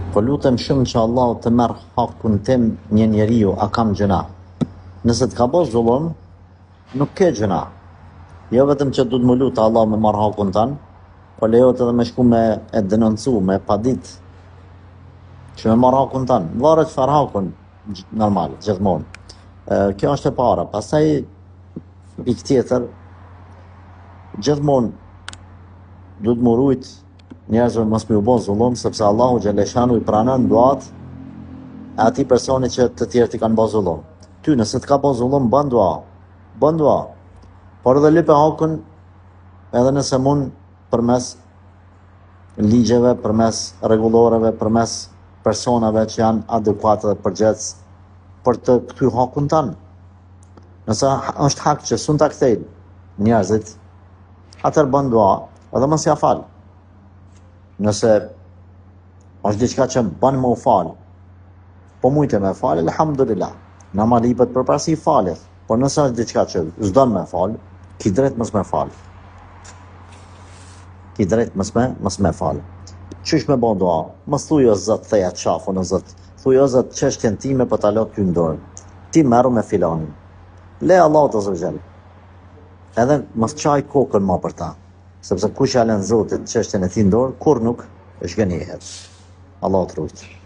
Po lutem shumë që Allah të merr hakun tim një njeriu, a kam gjuna. Nëse të ka bo zullum, nuk ke gjuna. Jo vetëm që du të më lutë Allah me marr hakun tanë, po lejohet edhe me shku me e denoncu, me padit që me marr hakun tanë. Varet çfarë hakun, normal, gjithmonë. Kjo është e para. Pastaj pikë tjetër, gjithmonë du të më rujt njerëzve mos më u bë zullum, sepse Allahu xhaleshanu i pranon duat e atij personi që të tjerët i kanë bë zullum. Ty nëse të ka bë zullum, bën dua. Por edhe lipe hakun edhe nëse mund përmes ligjeve, përmes rregulloreve, përmes personave që janë adekuate dhe përgjegjës për të kthy hakun tanë. Nëse është hak që s'u ta kthejnë njerëzit, atëherë bën dua edhe mos ja fal. Nëse është diçka që bën më u fal, po mujtë me fal, alhamdulillah. Nama lipet përparësi falit. Por nëse është diçka që s'don me fal, ki drejt mos me fal. Ki drejt mos me fal. Qysh me bën dua? Mos thuj o Zot, theja qafun o Zot. Thuj o Zot, çështjen time po ta lë ty në dorë. Ti merru me filanin. Le Allahu të zgjidhë. Edhe mos çaj kokën më për ta. Sepse kush ja lën Zotit çështjen e tij në dorë, kur nuk është gënjehet. Allahu të rujtë.